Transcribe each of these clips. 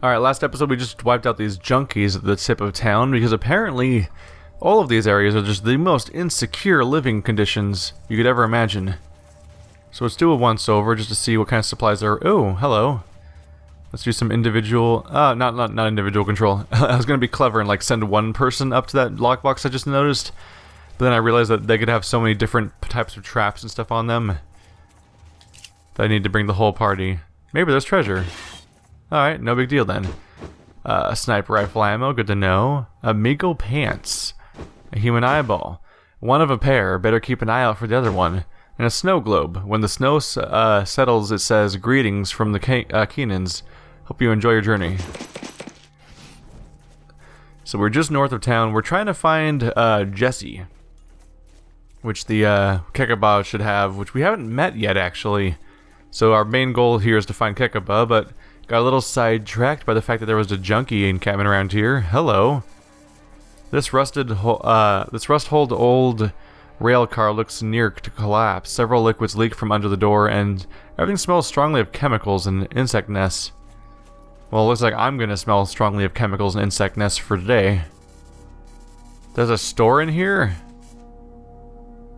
Alright, last episode we just wiped out these junkies at the tip of town because apparently all of these areas are just the most insecure living conditions you could ever imagine. So let's do a once over just to see what kind of supplies there are. Oh, hello. Let's do some individual, not individual control. I was gonna be clever and like send one person up to that lockbox I just noticed, but then I realized that they could have so many different types of traps and stuff on them that I need to bring the whole party. Maybe there's treasure. Alright, no big deal then. Sniper rifle ammo, good to know. Amigo pants. A human eyeball. One of a pair, better keep an eye out for the other one. And a snow globe. When the snow settles, it says, "Greetings from the Keenans. Hope you enjoy your journey." So we're just north of town. We're trying to find Jesse, which the Kekkahbah should have, which we haven't met yet, actually. So our main goal here is to find Kekkahbah, but got a little sidetracked by the fact that there was a junkie encampment around here. Hello. This rust-holed old rail car looks near to collapse. Several liquids leak from under the door, and everything smells strongly of chemicals and insect nests. Well, it looks like I'm gonna smell strongly of chemicals and insect nests for today. There's a store in here?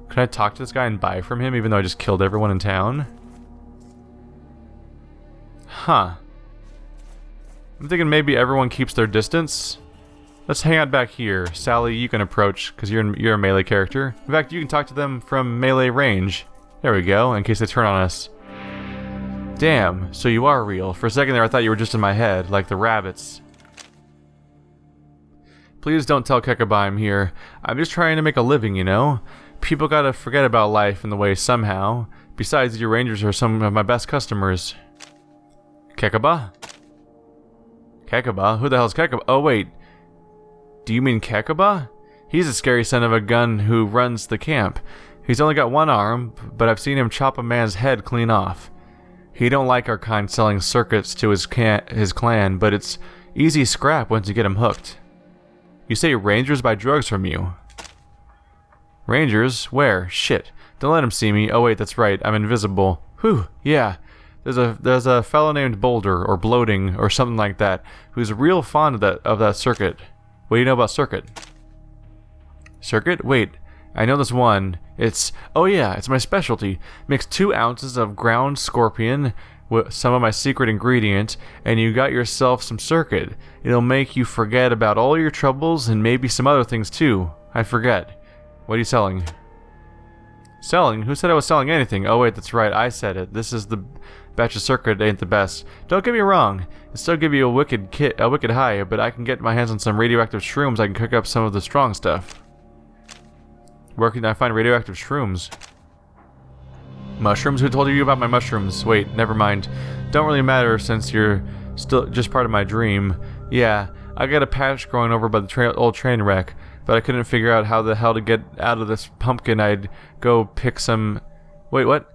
Can I talk to this guy and buy from him, even though I just killed everyone in town? Huh. I'm thinking maybe everyone keeps their distance. Let's hang out back here. Sally, you can approach, because you're a melee character. In fact, you can talk to them from melee range. There we go, in case they turn on us. Damn, so you are real. For a second there, I thought you were just in my head, like the rabbits. Please don't tell Kekkahbah I'm here. I'm just trying to make a living, you know? People gotta forget about life in the way somehow. Besides, your rangers are some of my best customers. Kekkahbah? Kekkahbah? Who the hell's Kekkahbah? Oh, wait. Do you mean Kekkahbah? He's a scary son of a gun who runs the camp. He's only got one arm, but I've seen him chop a man's head clean off. He don't like our kind selling circuits to his clan, but it's easy scrap once you get him hooked. You say rangers buy drugs from you. Rangers? Where? Shit. Don't let him see me. Oh wait, that's right. I'm invisible. Whew, yeah. There's a fellow named Boulder, or Bloating, or something like that, who's real fond of that circuit. What do you know about circuit? Circuit? Wait, I know this one. Oh yeah, it's my specialty. Mix 2 ounces of ground scorpion with some of my secret ingredient, and you got yourself some circuit. It'll make you forget about all your troubles, and maybe some other things too. I forget. What are you selling? Selling? Who said I was selling anything? Oh wait, that's right, I said it. This is the batch of circuit ain't the best. Don't get me wrong, it still give you a wicked high, but I can get my hands on some radioactive shrooms. I can cook up some of the strong stuff. Where can I find radioactive shrooms? Mushrooms? Who told you about my mushrooms? Wait, never mind. Don't really matter since you're still just part of my dream. Yeah, I got a patch growing over by the old train wreck, but I couldn't figure out how the hell to get out of this pumpkin. I'd go pick some... Wait, what?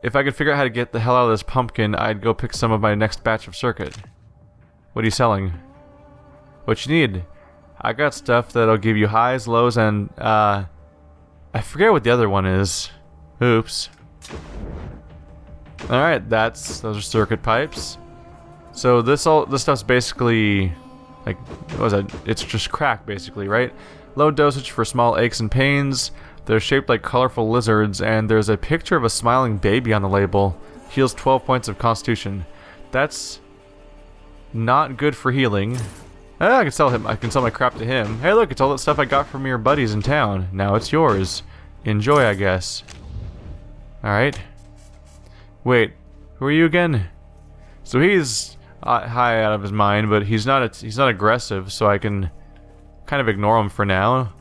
If I could figure out how to get the hell out of this pumpkin, I'd go pick some of my next batch of circuit. What are you selling? What you need? I got stuff that'll give you highs, lows, and, I forget what the other one is. Oops. Alright, those are circuit pipes. So this stuff's basically, like, what was it? It's just crack, basically, right? Low dosage for small aches and pains. They're shaped like colorful lizards, and there's a picture of a smiling baby on the label. Heals 12 points of constitution. That's not good for healing. I can sell him. I can sell my crap to him. Hey look, it's all that stuff I got from your buddies in town. Now it's yours. Enjoy, I guess. Alright. Wait, who are you again? So he's high out of his mind, but he's not aggressive, so I can kind of ignore him for now.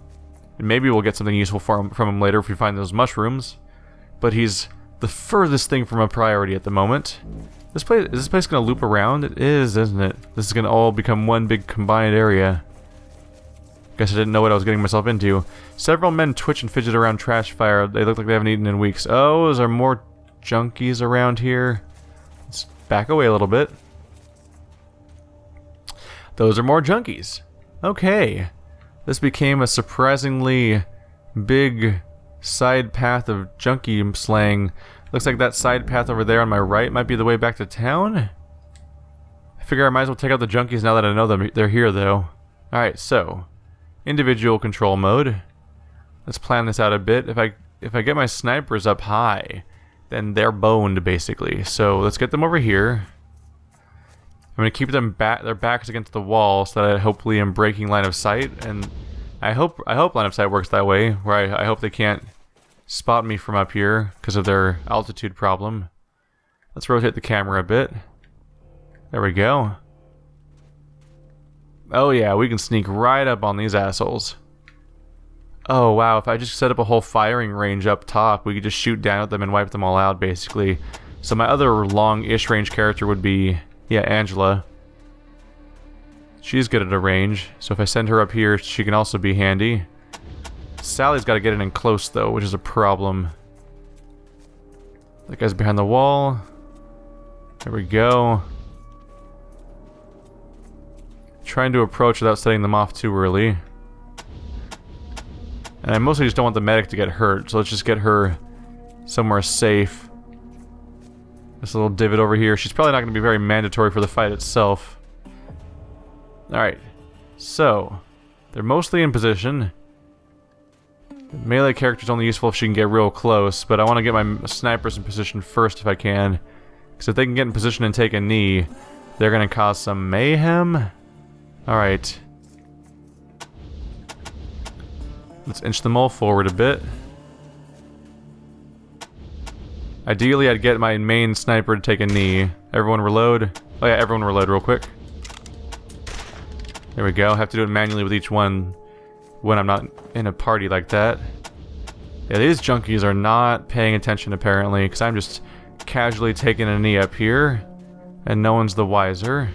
Maybe we'll get something useful from him later if we find those mushrooms. But he's the furthest thing from a priority at the moment. Is this place gonna loop around? It is, isn't it? This is gonna all become one big combined area. Guess I didn't know what I was getting myself into. Several men twitch and fidget around trash fire. They look like they haven't eaten in weeks. Oh, is there more junkies around here? Let's back away a little bit. Those are more junkies. Okay. This became a surprisingly big side path of junkie slaying. Looks like that side path over there on my right might be the way back to town. Figure I might as well take out the junkies now that I know they're here, though. Alright, so individual control mode. Let's plan this out a bit. If I get my snipers up high, then they're boned, basically. So let's get them over here. I'm gonna keep them their backs against the wall so that I hopefully am breaking line of sight, and I hope line of sight works that way, where I hope they can't spot me from up here because of their altitude problem. Let's rotate the camera a bit. There we go. Oh yeah, we can sneak right up on these assholes. Oh wow, if I just set up a whole firing range up top, we could just shoot down at them and wipe them all out, basically. So my other long-ish range character would be, yeah, Angela. She's good at a range, so if I send her up here, she can also be handy. Sally's got to get in close, though, which is a problem. That guy's behind the wall. There we go. Trying to approach without setting them off too early. And I mostly just don't want the medic to get hurt, so let's just get her somewhere safe. This little divot over here. She's probably not going to be very mandatory for the fight itself. Alright. So, they're mostly in position. The melee character's only useful if she can get real close, but I want to get my snipers in position first if I can. Because if they can get in position and take a knee, they're going to cause some mayhem. Alright. Let's inch them all forward a bit. Ideally, I'd get my main sniper to take a knee. Everyone reload. Oh yeah, everyone reload real quick. There we go. I have to do it manually with each one when I'm not in a party like that. Yeah, these junkies are not paying attention apparently, because I'm just casually taking a knee up here, and no one's the wiser.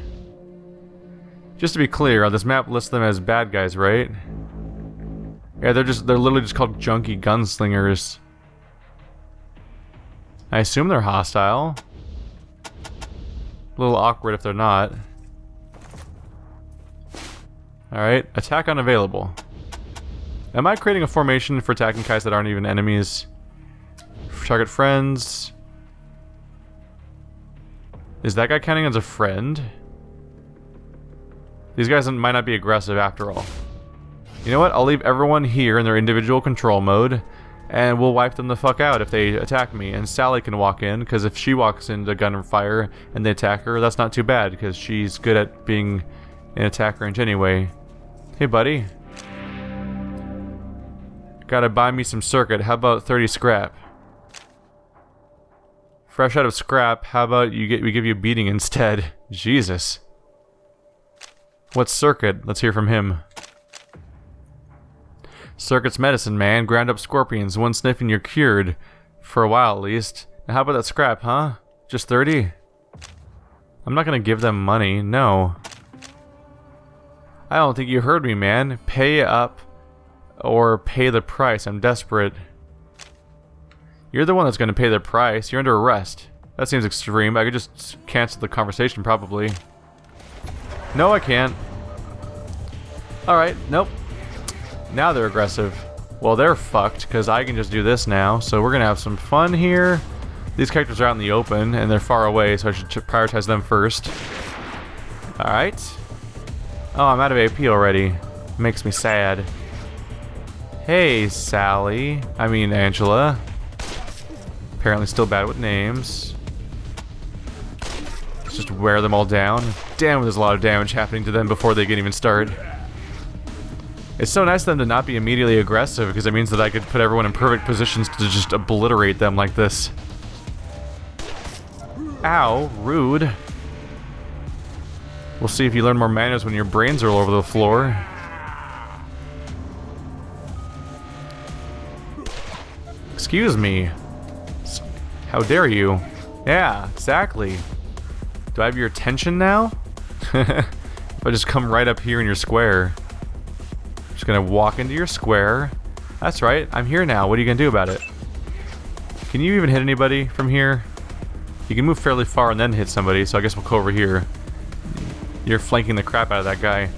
Just to be clear, this map lists them as bad guys, right? Yeah, they're literally just called junkie gunslingers. I assume they're hostile. A little awkward if they're not. Alright, attack unavailable. Am I creating a formation for attacking guys that aren't even enemies? Target friends. Is that guy counting as a friend? These guys might not be aggressive after all. You know what? I'll leave everyone here in their individual control mode, and we'll wipe them the fuck out if they attack me. And Sally can walk in, because if she walks into gunfire and they attack her, that's not too bad, because she's good at being in attack range anyway. Hey, buddy. Gotta buy me some circuit. How about 30 scrap? Fresh out of scrap, how about we give you a beating instead? Jesus. What's circuit? Let's hear from him. Circuit's medicine, man. Ground up scorpions. One sniff and you're cured. For a while, at least. Now how about that scrap, huh? Just 30? I'm not gonna give them money. No. I don't think you heard me, man. Pay up or pay the price. I'm desperate. You're the one that's gonna pay the price. You're under arrest. That seems extreme. I could just cancel the conversation, probably. No, I can't. Alright, nope. Now they're aggressive. Well, they're fucked, because I can just do this now. So we're gonna have some fun here. These characters are out in the open, and they're far away, so I should prioritize them first. Alright. Oh, I'm out of AP already. Makes me sad. Hey, Sally. I mean, Angela. Apparently still bad with names. Let's just wear them all down. Damn, there's a lot of damage happening to them before they can even start. It's so nice of them to not be immediately aggressive, because it means that I could put everyone in perfect positions to just obliterate them like this. Ow, rude. We'll see if you learn more manners when your brains are all over the floor. Excuse me. How dare you? Yeah, exactly. Do I have your attention now? If I just come right up here in your square. Just gonna walk into your square. That's right, I'm here now. What are you gonna do about it? Can you even hit anybody from here? You can move fairly far and then hit somebody, so I guess we'll go over here. You're flanking the crap out of that guy.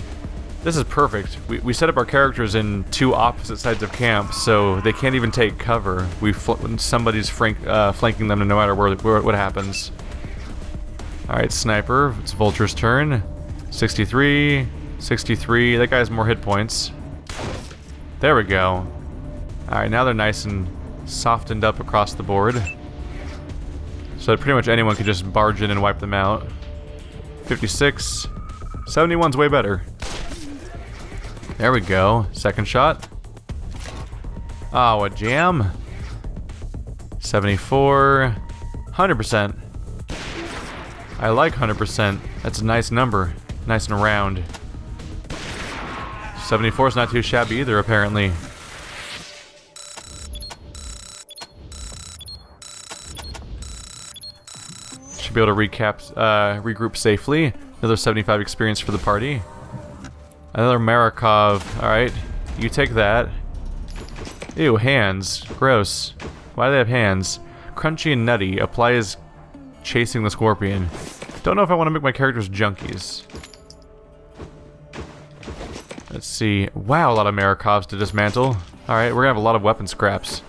This is perfect. We set up our characters in two opposite sides of camp, so they can't even take cover. Somebody's flanking them no matter what happens. Alright, sniper. It's Vulture's turn. 63. 63. That guy has more hit points. There we go. Alright, now they're nice and softened up across the board. So that pretty much anyone can just barge in and wipe them out. 56. 71's way better. There we go. Second shot. Oh, a jam. 74. 100%. I like 100%. That's a nice number. Nice and round. 74 is not too shabby either, apparently. Should be able to regroup safely. Another 75 experience for the party. Another Marakov. Alright, you take that. Ew, hands. Gross. Why do they have hands? Crunchy and nutty. Apply as chasing the scorpion. Don't know if I want to make my characters junkies. Let's see. Wow, a lot of Marakovs to dismantle. Alright, we're gonna have a lot of weapon scraps.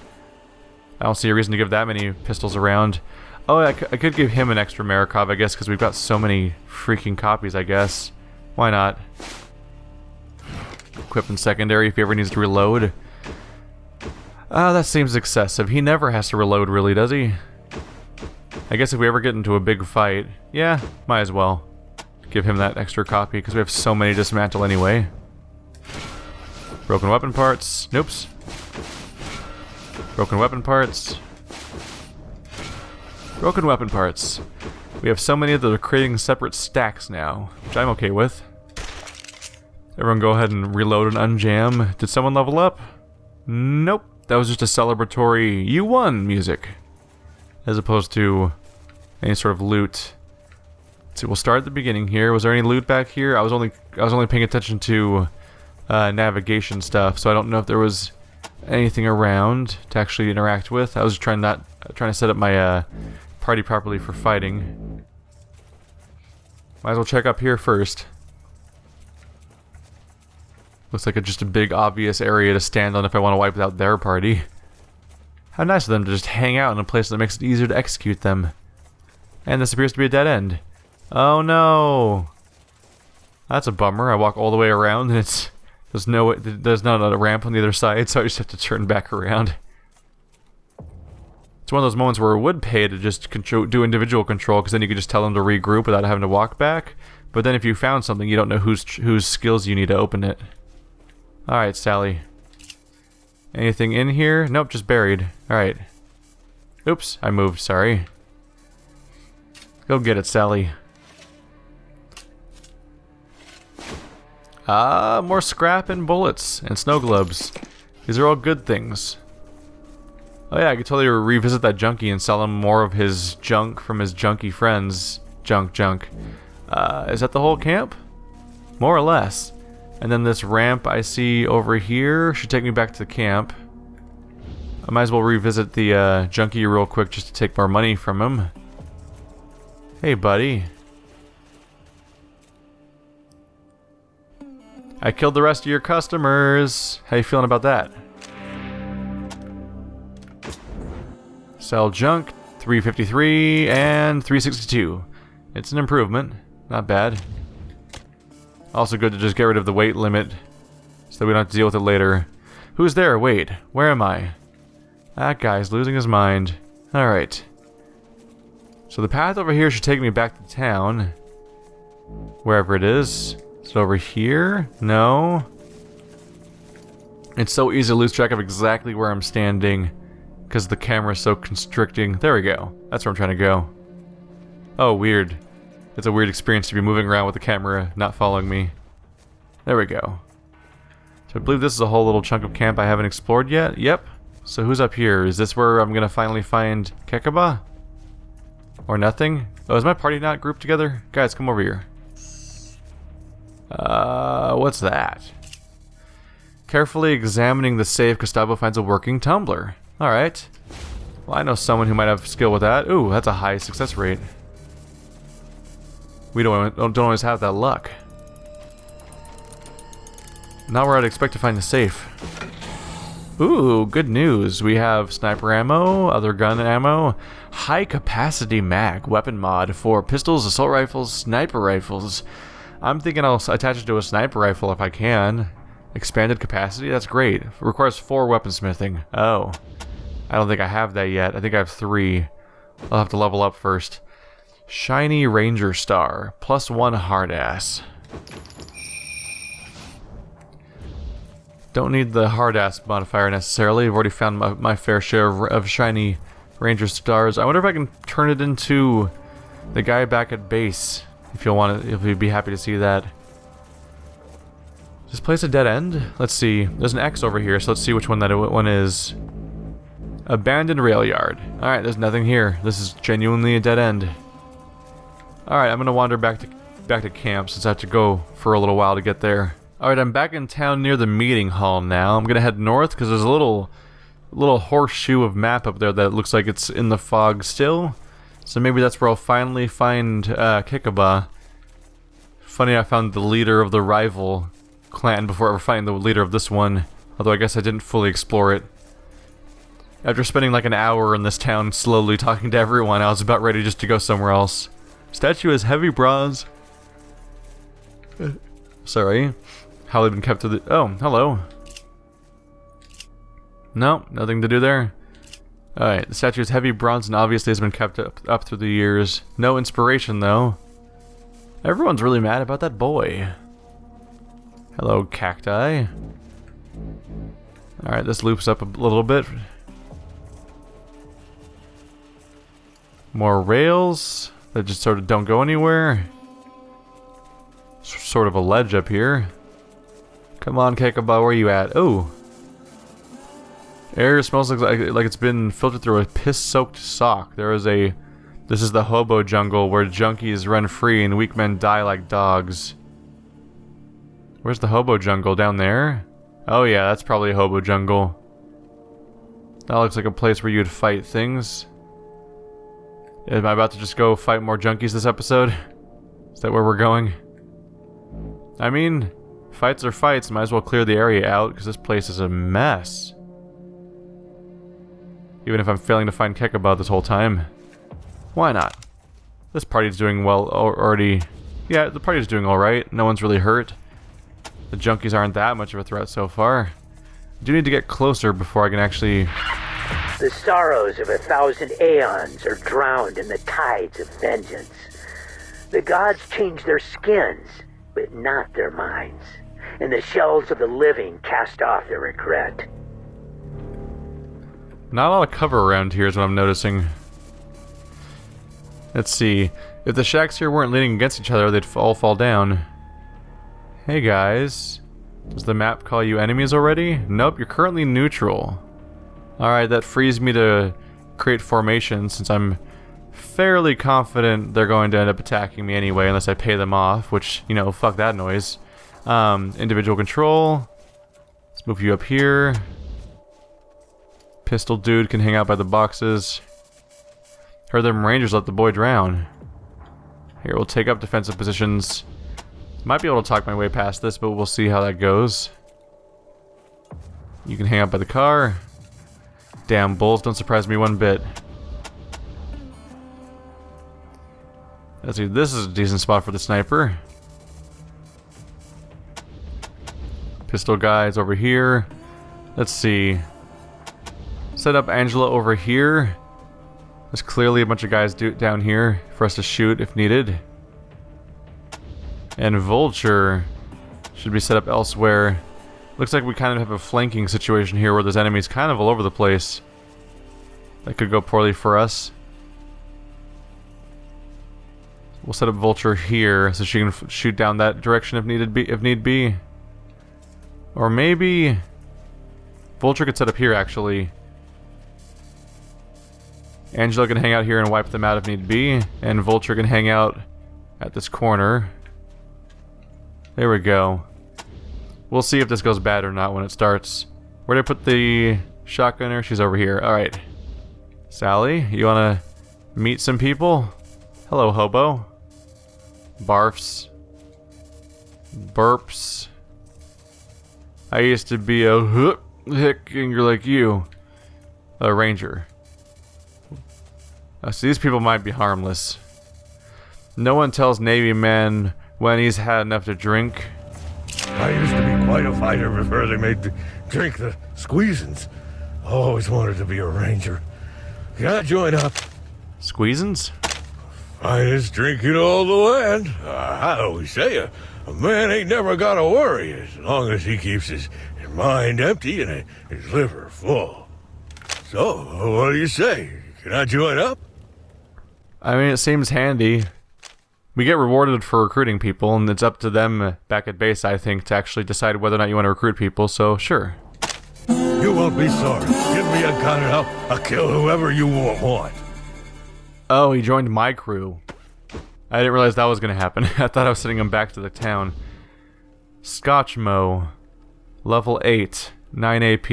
I don't see a reason to give that many pistols around. Oh, I could give him an extra Marakov, I guess, because we've got so many freaking copies, I guess. Why not? Equip in secondary if he ever needs to reload. That seems excessive. He never has to reload, really, does he? I guess if we ever get into a big fight, yeah, might as well give him that extra copy, because we have so many to dismantle anyway. Broken weapon parts. Noops. Broken weapon parts. Broken weapon parts. We have so many that are creating separate stacks now, which I'm okay with. Everyone go ahead and reload and unjam. Did someone level up? Nope. That was just a celebratory "you won" music. As opposed to any sort of loot. So we'll start at the beginning here. Was there any loot back here? I was only paying attention to navigation stuff, so I don't know if there was anything around to actually interact with. I was trying to set up my party properly for fighting. Might as well check up here first. Looks like just a big obvious area to stand on if I want to wipe out their party. How nice of them to just hang out in a place that makes it easier to execute them. And this appears to be a dead end. Oh no! That's a bummer. I walk all the way around and there's not a ramp on the other side, so I just have to turn back around. It's one of those moments where it would pay to just do individual control, because then you could just tell them to regroup without having to walk back. But then if you found something, you don't know whose skills you need to open it. Alright, Sally. Anything in here? Nope, just buried. Alright. Oops, I moved, sorry. Go get it, Sally. More scrap and bullets and snow globes. These are all good things. Oh yeah, I could totally revisit that junkie and sell him more of his junk from his junkie friends. Junk. Is that the whole camp? More or less. And then this ramp I see over here should take me back to the camp. I might as well revisit the junkie real quick just to take more money from him. Hey, buddy. I killed the rest of your customers. How you feeling about that? Sell junk, 353 and 362. It's an improvement. Not bad. Also good to just get rid of the weight limit so that we don't have to deal with it later. Who's there? Wait, where am I? That guy's losing his mind. Alright. So the path over here should take me back to town. Wherever it is. Is it over here? No. It's so easy to lose track of exactly where I'm standing because the camera's so constricting. There we go. That's where I'm trying to go. Oh, weird. It's a weird experience to be moving around with the camera not following me. There we go. So I believe this is a whole little chunk of camp I haven't explored yet. Yep. So who's up here? Is this where I'm gonna finally find Kekkahbah? Or nothing? Oh, is my party not grouped together? Guys, come over here. What's that? Carefully examining the safe, Gustavo finds a working tumbler. Alright. Well, I know someone who might have skill with that. Ooh, that's a high success rate. We don't always have that luck. Not where I'd expect to find the safe. Ooh, good news. We have sniper ammo, other gun ammo, high capacity mag, weapon mod for pistols, assault rifles, sniper rifles. I'm thinking I'll attach it to a sniper rifle if I can. Expanded capacity? That's great. Requires 4 weaponsmithing. Oh. I don't think I have that yet. I think I have 3. I'll have to level up first. Shiny Ranger Star. +1 hard ass. Don't need the hard ass modifier necessarily. I've already found my fair share of shiny Ranger Stars. I wonder if I can turn it into the guy back at base. If you'd be happy to see that. Is this place a dead end? Let's see. There's an X over here, so let's see which one that one is. Abandoned rail yard. Alright, there's nothing here. This is genuinely a dead end. Alright, I'm gonna wander back to camp since I have to go for a little while to get there. Alright, I'm back in town near the meeting hall now. I'm gonna head north because there's a little horseshoe of map up there that looks like it's in the fog still. So maybe that's where I'll finally find Kekkahbah. Funny I found the leader of the rival clan before ever finding the leader of this one. Although I guess I didn't fully explore it. After spending like an hour in this town slowly talking to everyone, I was about ready just to go somewhere else. Statue has heavy bronze. Sorry. How they've been kept to the... Oh, hello. No, nothing to do there. Alright, the statue is heavy bronze and obviously has been kept up through the years. No inspiration, though. Everyone's really mad about that boy. Hello, cacti. Alright, this loops up a little bit. More rails that just sort of don't go anywhere. Sort of a ledge up here. Come on, Kekkahbah, where are you at? Oh! Air smells like it's been filtered through a piss-soaked sock. This is the hobo jungle where junkies run free and weak men die like dogs. Where's the hobo jungle? Down there? Oh yeah, that's probably a hobo jungle. That looks like a place where you'd fight things. Am I about to just go fight more junkies this episode? Is that where we're going? I mean, fights are fights. Might as well clear the area out because this place is a mess. Even if I'm failing to find Kekkahbah this whole time. Why not? This party's doing well already. Yeah, the party's doing alright. No one's really hurt. The junkies aren't that much of a threat so far. I do need to get closer before I can actually... The sorrows of 1,000 aeons are drowned in the tides of vengeance. The gods change their skins, but not their minds. And the shells of the living cast off their regret. Not a lot of cover around here is what I'm noticing. Let's see. If the shacks here weren't leaning against each other, they'd all fall down. Hey guys. Does the map call you enemies already? Nope, you're currently neutral. Alright, that frees me to create formation since I'm fairly confident they're going to end up attacking me anyway unless I pay them off, which, you know, fuck that noise. Individual control. Let's move you up here. Pistol dude can hang out by the boxes. Heard them rangers let the boy drown. Here, we'll take up defensive positions. Might be able to talk my way past this, but we'll see how that goes. You can hang out by the car. Damn, bulls don't surprise me one bit. Let's see, this is a decent spot for the sniper. Pistol guys over here. Let's see. Set up Angela over here. There's clearly a bunch of guys down here for us to shoot if needed. And Vulture should be set up elsewhere. Looks like we kind of have a flanking situation here where there's enemies kind of all over the place. That could go poorly for us. We'll set up Vulture here so she can shoot down that direction if need be. Or maybe Vulture could set up here actually. Angela can hang out here and wipe them out if need be, and Vulture can hang out at this corner. There we go. We'll see if this goes bad or not when it starts. Where did I put the shotgunner? She's over here. Alright. Sally, you wanna meet some people? Hello, hobo. Barfs. Burps. I used to be a hick, and you're like you. A ranger. So these people might be harmless. No one tells Navy men when he's had enough to drink. I used to be quite a fighter before they made me drink the squeezins. Always wanted to be a ranger. Can I join up? Squeezins? Finest drink in all the land. I always say a man ain't never got to worry as long as he keeps his mind empty and his liver full. So, what do you say? Can I join up? I mean, it seems handy. We get rewarded for recruiting people, and it's up to them back at base, I think, to actually decide whether or not you want to recruit people, so sure. You won't be sorry. Give me a gun and I'll kill whoever you want. Oh, he joined my crew. I didn't realize that was going to happen. I thought I was sending him back to the town. Scotchmo. Level 8. 9 AP.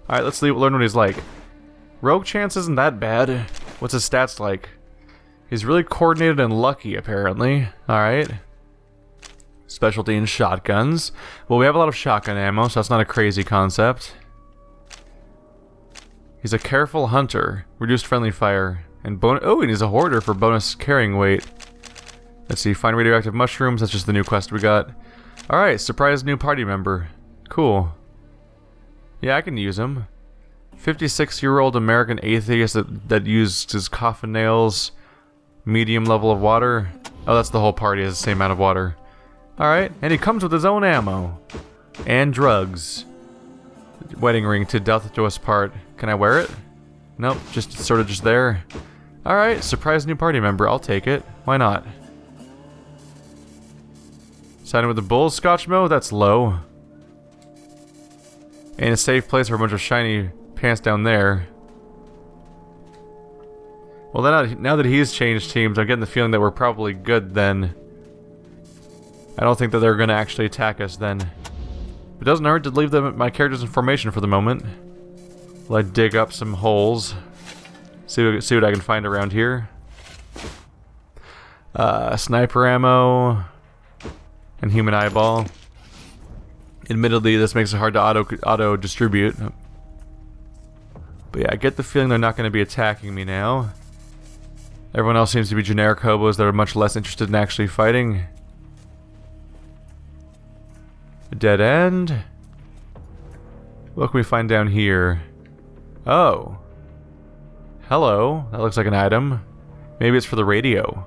Alright, let's learn what he's like. Rogue chance isn't that bad. What's his stats like? He's really coordinated and lucky, apparently. Alright. Specialty in shotguns. Well, we have a lot of shotgun ammo, so that's not a crazy concept. He's a careful hunter. Reduced friendly fire. And oh, and he's a hoarder for bonus carrying weight. Let's see, find radioactive mushrooms. That's just the new quest we got. Alright, surprise new party member. Cool. Yeah, I can use him. 56-year-old American atheist that used his coffin nails. Medium level of water. Oh, that's the whole party has the same amount of water. Alright, and he comes with his own ammo. And drugs. Wedding ring to death do us part. Can I wear it? Nope, just sort of just there. Alright, surprise new party member. I'll take it. Why not? Siding with the bulls, Scotchmo? That's low. And a safe place for a bunch of shiny pants down there. Well, then now that he's changed teams, I'm getting the feeling that we're probably good then. I don't think that they're going to actually attack us then. It doesn't hurt to leave them my characters in formation for the moment. Will I dig up some holes? See what I can find around here. Sniper ammo. And human eyeball. Admittedly, this makes it hard to auto distribute. But yeah, I get the feeling they're not going to be attacking me now. Everyone else seems to be generic hobos that are much less interested in actually fighting. A dead end. What can we find down here? Oh. Hello. That looks like an item. Maybe it's for the radio.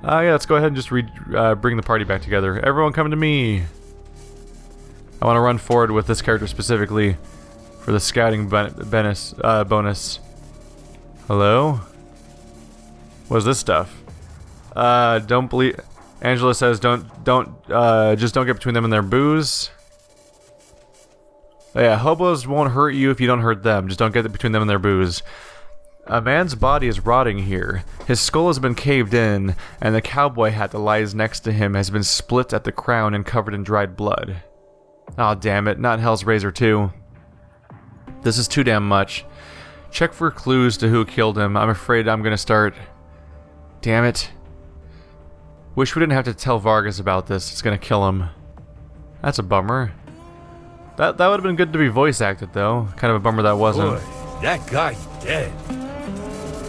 Yeah, let's go ahead and just bring the party back together. Everyone come to me. I want to run forward with this character specifically for the scouting bonus. Hello? What is this stuff? Don't believe... Angela says just don't get between them and their booze. Oh, yeah, hobos won't hurt you if you don't hurt them. Just don't get between them and their booze. A man's body is rotting here. His skull has been caved in, and the cowboy hat that lies next to him has been split at the crown and covered in dried blood. Aw, damn it, not Hell's Razor too. This is too damn much. Check for clues to who killed him. I'm afraid I'm gonna start... Damn it. Wish we didn't have to tell Vargas about this. It's gonna kill him. That's a bummer. That would have been good to be voice acted, though. Kind of a bummer that wasn't. Boy, that guy's dead.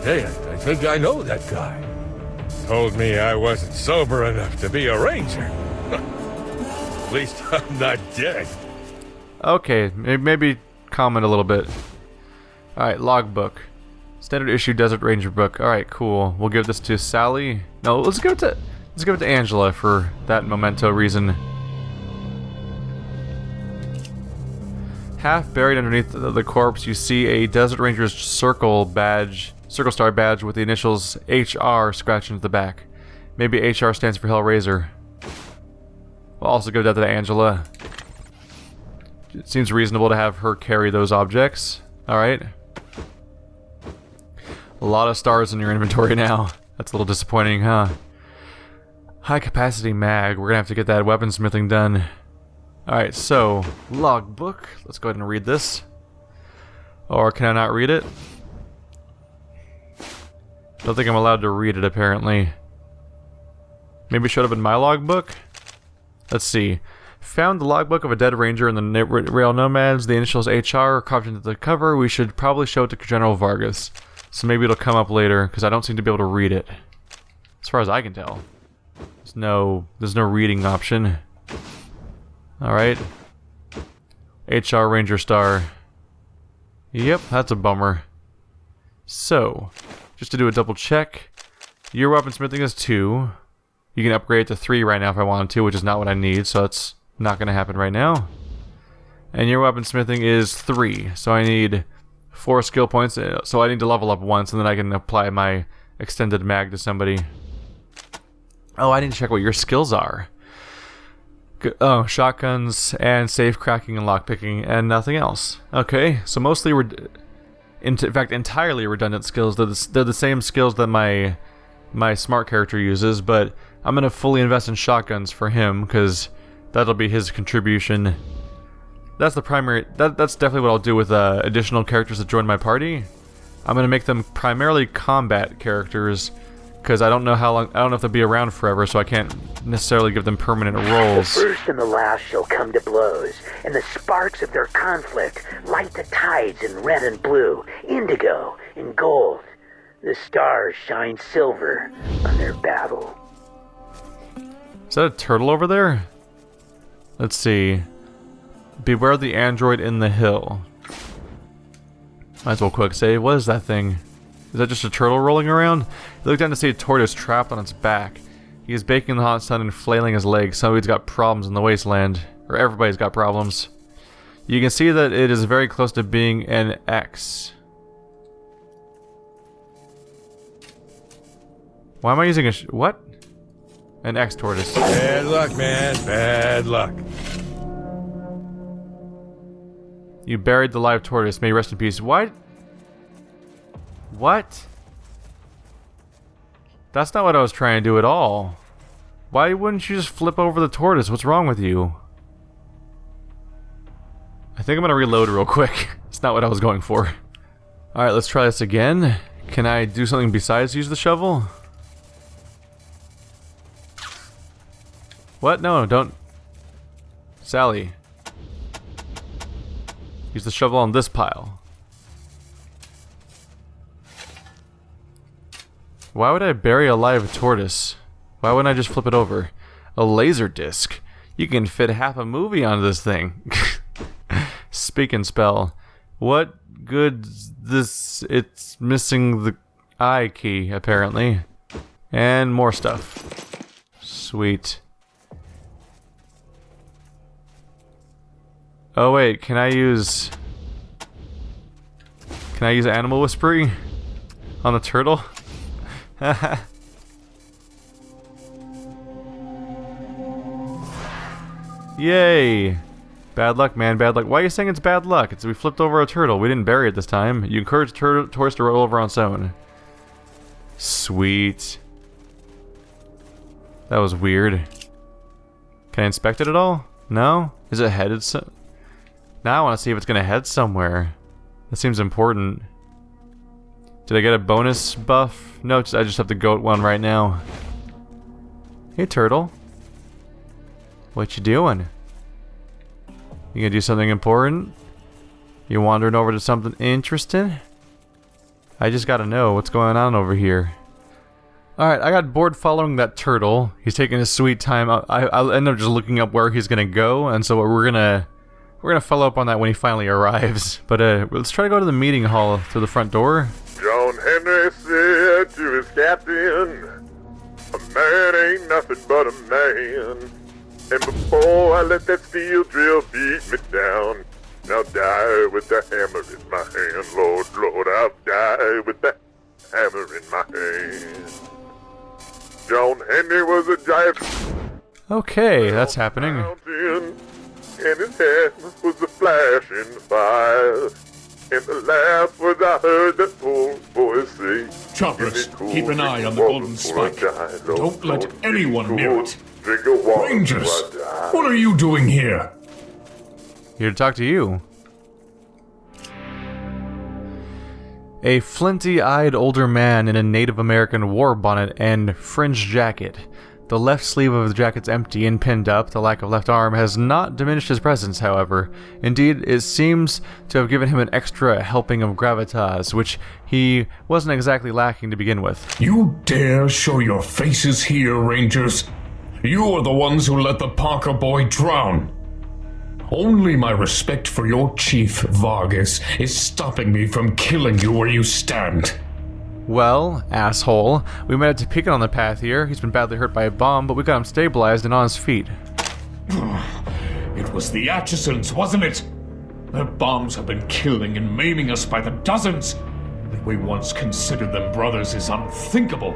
Hey, I think I know that guy. Told me I wasn't sober enough to be a ranger. At least I'm not dead. Okay, maybe comment a little bit. Alright, logbook. Standard issue Desert Ranger book. Alright, cool. We'll give this to Sally. No, let's give it to Angela for that memento reason. Half buried underneath the corpse, you see a Desert Ranger's circle star badge with the initials HR scratched into the back. Maybe HR stands for Hellraiser. We'll also give that to Angela. It seems reasonable to have her carry those objects. Alright. A lot of stars in your inventory now. That's a little disappointing, huh? High capacity mag. We're gonna have to get that weaponsmithing done. Alright, so, logbook. Let's go ahead and read this. Or can I not read it? Don't think I'm allowed to read it, apparently. Maybe it showed up in my logbook? Let's see. Found the logbook of a dead ranger in the Rail Nomads. The initials HR are carved into the cover. We should probably show it to General Vargas. So maybe it'll come up later, because I don't seem to be able to read it. As far as I can tell. There's no reading option. Alright. HR Ranger Star. Yep, that's a bummer. So, just to do a double check. Your weaponsmithing is 2. You can upgrade it to 3 right now if I wanted to, which is not what I need, so that's not going to happen right now. And your weaponsmithing is 3, so I need 4 skill points, so I need to level up once, and then I can apply my extended mag to somebody. Oh, I need to check what your skills are. Oh, shotguns, and safe cracking and lockpicking, and nothing else. Okay, so mostly, in fact, entirely redundant skills. They're the same skills that my smart character uses, but I'm going to fully invest in shotguns for him, because that'll be his contribution. That's the primary. That's definitely what I'll do with additional characters that join my party. I'm gonna make them primarily combat characters, because I don't know how long. I don't know if they'll be around forever, so I can't necessarily give them permanent roles. The first and the last shall come to blows, and the sparks of their conflict light the tides in red and blue, indigo and gold. The stars shine silver on their battle. Is that a turtle over there? Let's see. Beware the android in the hill. Might as well quick say, what is that thing? Is that just a turtle rolling around? You look down to see a tortoise trapped on its back. He is baking in the hot sun and flailing his legs. Somebody's got problems in the wasteland. Or everybody's got problems. You can see that it is very close to being an X. Why am I using a what? An X tortoise. Bad luck, man. Bad luck. You buried the live tortoise. May you rest in peace. What? What? That's not what I was trying to do at all. Why wouldn't you just flip over the tortoise? What's wrong with you? I think I'm gonna reload real quick. It's not what I was going for. Alright, let's try this again. Can I do something besides use the shovel? What? No, don't. Sally. Use the shovel on this pile. Why would I bury a live tortoise? Why wouldn't I just flip it over? A laser disc. You can fit half a movie onto this thing. Speak and spell. What good's this? It's missing the I key, apparently. And more stuff. Sweet. Oh wait, can I use animal whispering on the turtle? Yay! Bad luck, man, bad luck. Why are you saying it's bad luck? We flipped over a turtle. We didn't bury it this time. You encourage tortoise to roll over on its own. Sweet. That was weird. Can I inspect it at all? No? Is it headed so? Now I want to see if it's going to head somewhere. That seems important. Did I get a bonus buff? No, I just have the goat one right now. Hey, turtle. What you doing? You gonna do something important? You wandering over to something interesting? I just gotta know what's going on over here. Alright, I got bored following that turtle. He's taking his sweet time. I'll end up just looking up where he's gonna go, and so we're gonna follow up on that when he finally arrives. But let's try to go to the meeting hall through the front door. John Henry said to his captain, "A man ain't nothing but a man. And before I let that steel drill beat me down, I'll die with the hammer in my hand. Lord, Lord, I'll die with the hammer in my hand." John Henry was a giant. Okay, that's happening. Mountain, and his head was a flashing fire. And the last words I heard that old voice say, Choppers, "Give me cool, keep an eye on the water golden before I spike. die. Lord, Don't let Lord, anyone give me near cool it. Drink of water Rangers, before I die." what are you doing here? Here to talk to you. A flinty-eyed older man in a Native American war bonnet and fringed jacket. The left sleeve of the jacket's empty and pinned up. The lack of left arm has not diminished his presence, however. Indeed, it seems to have given him an extra helping of gravitas, which he wasn't exactly lacking to begin with. You dare show your faces here, Rangers? You are the ones who let the Parker boy drown. Only my respect for your chief, Vargas, is stopping me from killing you where you stand. Well, asshole, we met at Topekan on the path here. He's been badly hurt by a bomb, but we got him stabilized and on his feet. It was the Atchisons, wasn't it? Their bombs have been killing and maiming us by the dozens. That we once considered them brothers is unthinkable.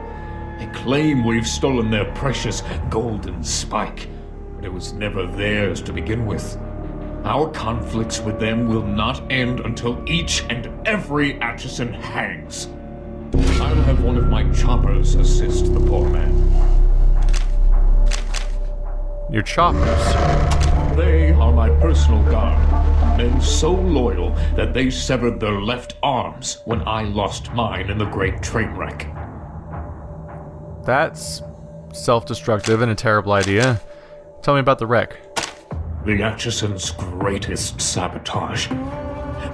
They claim we've stolen their precious golden spike, but it was never theirs to begin with. Our conflicts with them will not end until each and every Atchison hangs. I'll have one of my choppers assist the poor man. Your choppers? They are my personal guard, men so loyal that they severed their left arms when I lost mine in the great train wreck. That's self-destructive and a terrible idea. Tell me about the wreck. The Atchisons' greatest sabotage.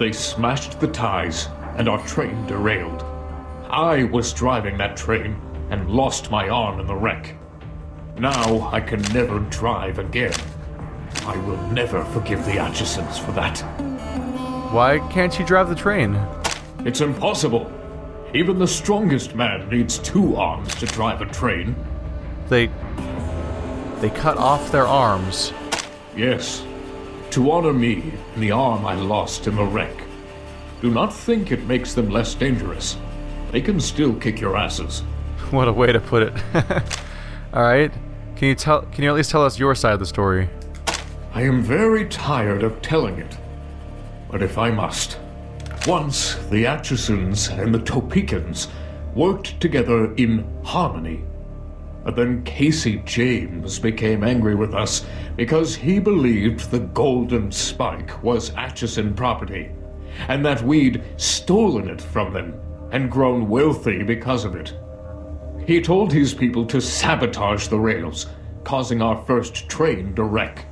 They smashed the ties, and our train derailed. I was driving that train and lost my arm in the wreck. Now I can never drive again. I will never forgive the Atchisons for that. Why can't you drive the train? It's impossible. Even the strongest man needs 2 arms to drive a train. They cut off their arms. Yes, to honor me and the arm I lost in the wreck. Do not think it makes them less dangerous. They can still kick your asses. What a way to put it. Alright, can you at least tell us your side of the story? I am very tired of telling it, but if I must. Once, the Atchisons and the Topekans worked together in harmony. But then Casey James became angry with us because he believed the golden spike was Atchison property, and that we'd stolen it from them and grown wealthy because of it. He told his people to sabotage the rails, causing our first train to wreck.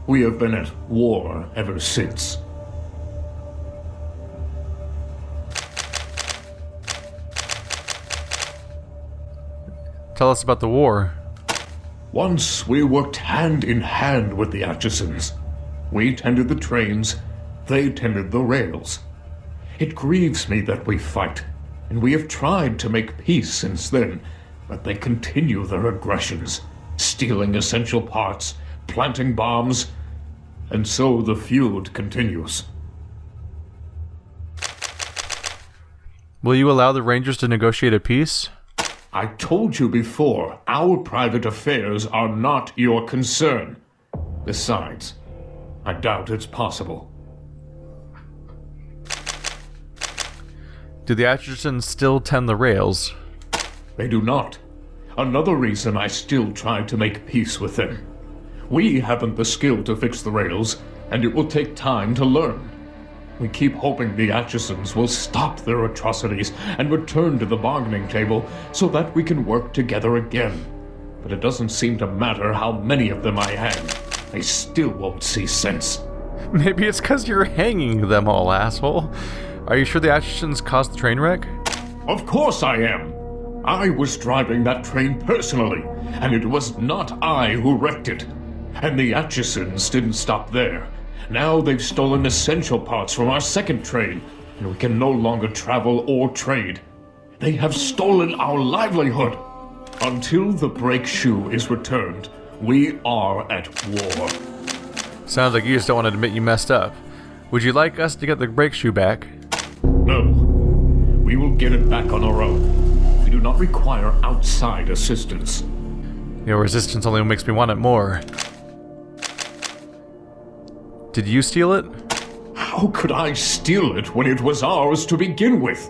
We have been at war ever since. Tell us about the war. Once we worked hand in hand with the Atchisons. We tended the trains, they tended the rails. It grieves me that we fight, and we have tried to make peace since then, but they continue their aggressions, stealing essential parts, planting bombs, and so the feud continues. Will you allow the Rangers to negotiate a peace? I told you before, our private affairs are not your concern. Besides, I doubt it's possible. Do the Atchisons still tend the rails? They do not. Another reason I still try to make peace with them. We haven't the skill to fix the rails, and it will take time to learn. We keep hoping the Atchisons will stop their atrocities and return to the bargaining table so that we can work together again. But it doesn't seem to matter how many of them I hang. They still won't see sense. Maybe it's because you're hanging them all, asshole. Are you sure the Atchisons caused the train wreck? Of course I am. I was driving that train personally, and it was not I who wrecked it. And the Atchisons didn't stop there. Now they've stolen essential parts from our second train, and we can no longer travel or trade. They have stolen our livelihood. Until the brake shoe is returned, we are at war. Sounds like you just don't want to admit you messed up. Would you like us to get the brake shoe back? No. We will get it back on our own. We do not require outside assistance. Your resistance only makes me want it more. Did you steal it? How could I steal it when it was ours to begin with?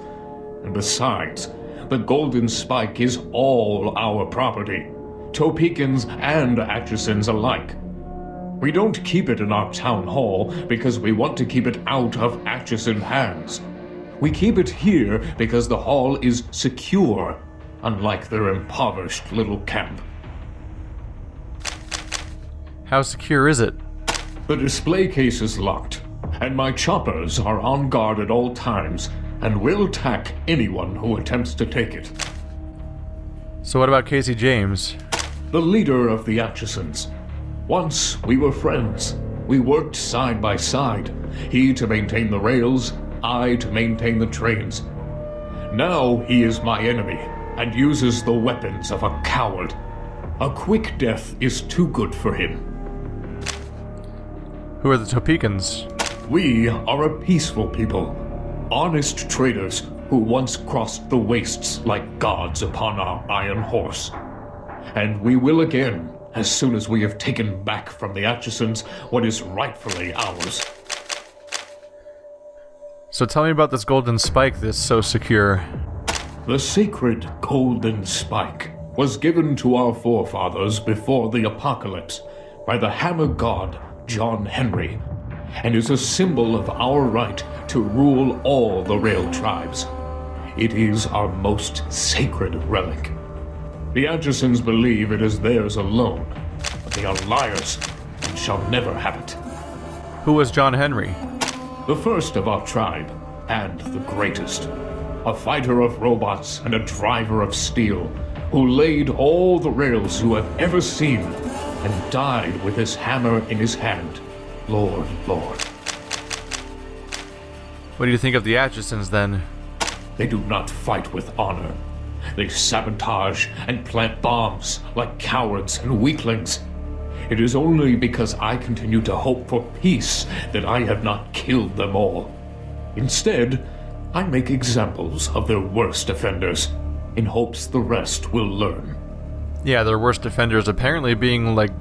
And besides, the golden spike is all our property, Topekans and Atchisons alike. We don't keep it in our town hall because we want to keep it out of Atchison hands. We keep it here because the hall is secure, unlike their impoverished little camp. How secure is it? The display case is locked, and my choppers are on guard at all times and will attack anyone who attempts to take it. So what about Casey James? The leader of the Atchisons. Once we were friends. We worked side by side. He to maintain the rails, I to maintain the trains. Now he is my enemy and uses the weapons of a coward. A quick death is too good for him. Who are the Topekans? We are a peaceful people, honest traders who once crossed the wastes like gods upon our iron horse. And we will again, as soon as we have taken back from the Atchisons what is rightfully ours. So tell me about this golden spike that's so secure. The sacred golden spike was given to our forefathers before the apocalypse by the hammer god John Henry, and is a symbol of our right to rule all the rail tribes. It is our most sacred relic. The Atchisons believe it is theirs alone, but they are liars and shall never have it. Who was John Henry? The first of our tribe, and the greatest. A fighter of robots and a driver of steel, who laid all the rails you have ever seen, and died with his hammer in his hand. Lord. What do you think of the Atchisons, then? They do not fight with honor. They sabotage and plant bombs like cowards and weaklings. It is only because I continue to hope for peace that I have not killed them all. Instead, I make examples of their worst offenders, in hopes the rest will learn. Yeah, their worst offenders apparently being, like,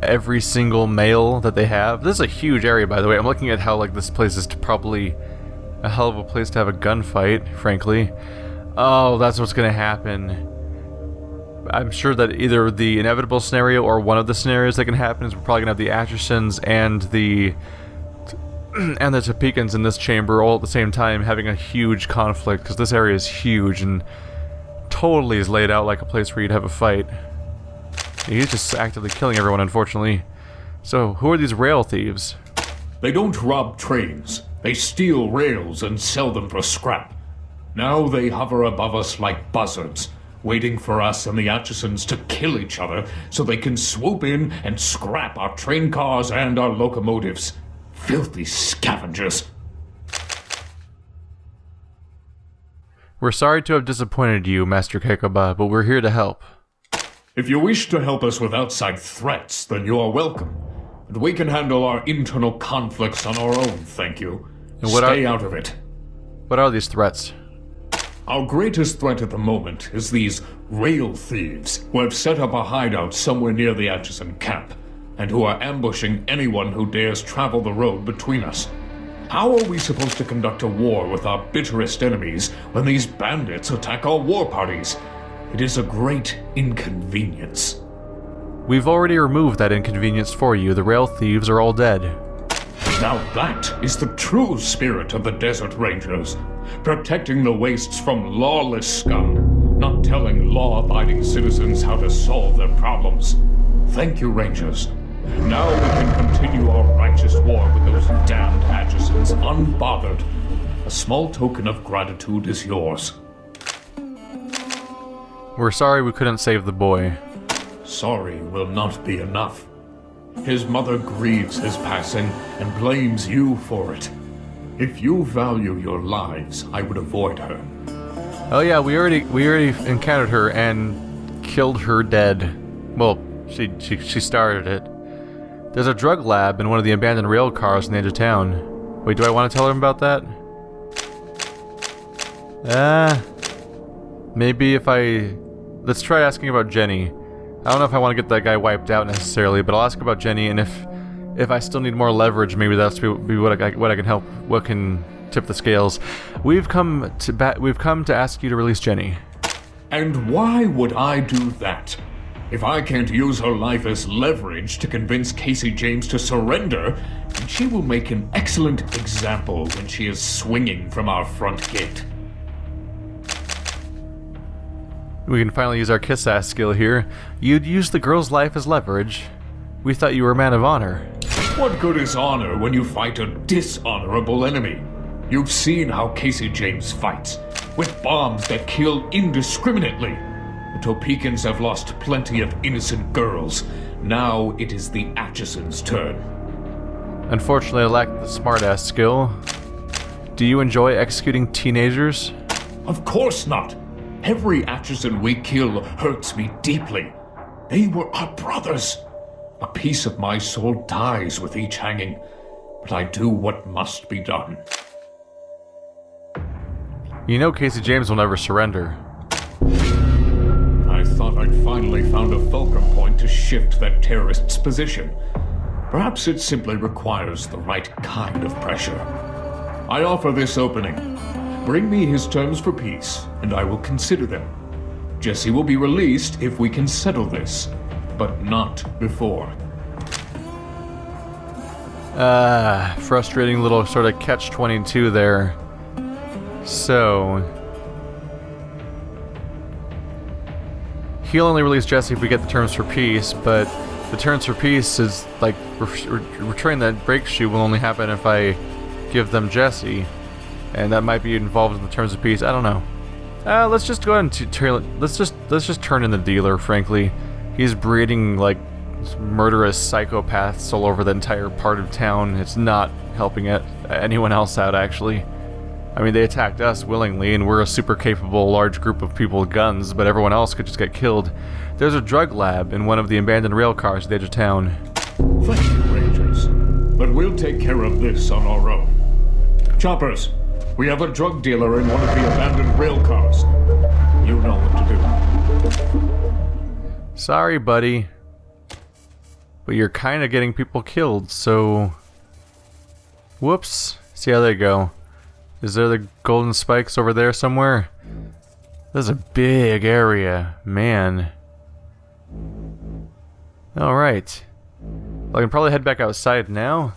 every single male that they have. This is a huge area, by the way. I'm looking at how, like, this place is probably a hell of a place to have a gunfight, frankly. Oh, that's what's gonna happen. I'm sure that either the inevitable scenario or one of the scenarios that can happen is we're probably gonna have the Atchisons and the Topekans in this chamber all at the same time having a huge conflict, because this area is huge and totally is laid out like a place where you'd have a fight. He's just actively killing everyone, unfortunately. So, who are these rail thieves? They don't rob trains. They steal rails and sell them for scrap. Now they hover above us like buzzards, waiting for us and the Atchisons to kill each other so they can swoop in and scrap our train cars and our locomotives. Filthy scavengers. We're sorry to have disappointed you, Master Kekkahbah, but we're here to help. If you wish to help us with outside threats, then you are welcome. And we can handle our internal conflicts on our own, thank you. And Stay out of it. What are these threats? Our greatest threat at the moment is these rail thieves who have set up a hideout somewhere near the Atchison camp, and who are ambushing anyone who dares travel the road between us. How are we supposed to conduct a war with our bitterest enemies when these bandits attack our war parties? It is a great inconvenience. We've already removed that inconvenience for you. The rail thieves are all dead. Now that is the true spirit of the Desert Rangers. Protecting the wastes from lawless scum, not telling law-abiding citizens how to solve their problems. Thank you, Rangers. Now we can continue our righteous war with those damned Atchisons unbothered. A small token of gratitude is yours. We're sorry we couldn't save the boy. Sorry will not be enough. His mother grieves his passing and blames you for it. If you value your lives, I would avoid her. Oh yeah, we already encountered her and killed her dead. Well, she started it. There's a drug lab in one of the abandoned rail cars in the edge of town. Wait, do I want to tell her about that? Maybe if I... Let's try asking about Jenny. I don't know if I want to get that guy wiped out necessarily, but I'll ask about Jenny, and if I still need more leverage, maybe that's be what I can help, what can tip the scales. We've come to ask you to release Jenny. And why would I do that? If I can't use her life as leverage to convince Casey James to surrender, then she will make an excellent example when she is swinging from our front gate. We can finally use our kiss-ass skill here. You'd use the girl's life as leverage. We thought you were a man of honor. What good is honor when you fight a dishonorable enemy? You've seen how Casey James fights, with bombs that kill indiscriminately. The Topekans have lost plenty of innocent girls. Now it is the Atchison's turn. Unfortunately, I lack the smartass skill. Do you enjoy executing teenagers? Of course not. Every Atchison we kill hurts me deeply. They were our brothers. A piece of my soul dies with each hanging, but I do what must be done. You know Casey James will never surrender. I thought I'd finally found a fulcrum point to shift that terrorist's position. Perhaps it simply requires the right kind of pressure. I offer this opening. Bring me his terms for peace, and I will consider them. Jesse will be released if we can settle this, but not before. Frustrating little sort of catch-22 there. So... he'll only release Jesse if we get the terms for peace, but the terms for peace is, like, returning that brake shoe will only happen if I give them Jesse, and that might be involved in the terms of peace. I don't know. Let's just go ahead and let's just turn in the dealer. Frankly, he's breeding like murderous psychopaths all over the entire part of town. It's not helping anyone else out, actually. I mean, they attacked us willingly, and we're a super capable large group of people with guns, but everyone else could just get killed. There's a drug lab in one of the abandoned rail cars at the edge of town. Thank you, Rangers. But we'll take care of this on our own. Choppers, we have a drug dealer in one of the abandoned rail cars. You know what to do. Sorry, buddy. But you're kind of getting people killed, so... Whoops. See how they go. Is there the golden spikes over there somewhere? This is a big area, man. Alright. I can probably head back outside now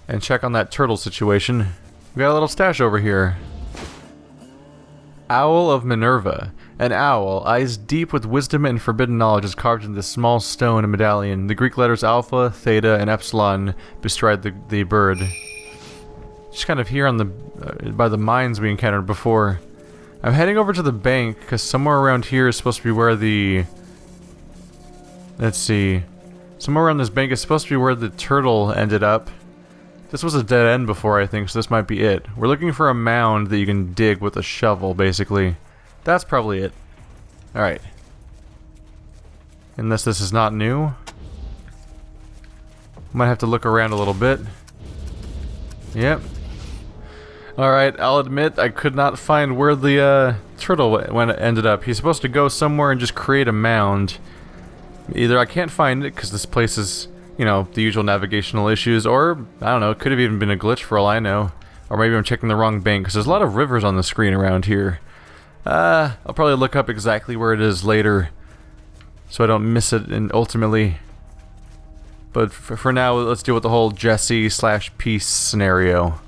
and check on that turtle situation. We got a little stash over here. Owl of Minerva. An owl, eyes deep with wisdom and forbidden knowledge, is carved into this small stone and medallion. The Greek letters Alpha, Theta, and Epsilon bestride the bird. Just kind of here on the by the mines we encountered before. I'm heading over to the bank because somewhere around here is supposed to be where the... Let's see. Somewhere around this bank is supposed to be where the turtle ended up. This was a dead end before, I think, so this might be it. We're looking for a mound that you can dig with a shovel, basically. That's probably it. Alright. Unless this is not new. Might have to look around a little bit. Yep. Alright, I'll admit I could not find where the turtle ended up. He's supposed to go somewhere and just create a mound. Either I can't find it because this place is, you know, the usual navigational issues, or, I don't know, it could have even been a glitch for all I know. Or maybe I'm checking the wrong bank, because there's a lot of rivers on the screen around here. I'll probably look up exactly where it is later, so I don't miss it and ultimately. But for now, let's deal with the whole Jesse/peace scenario.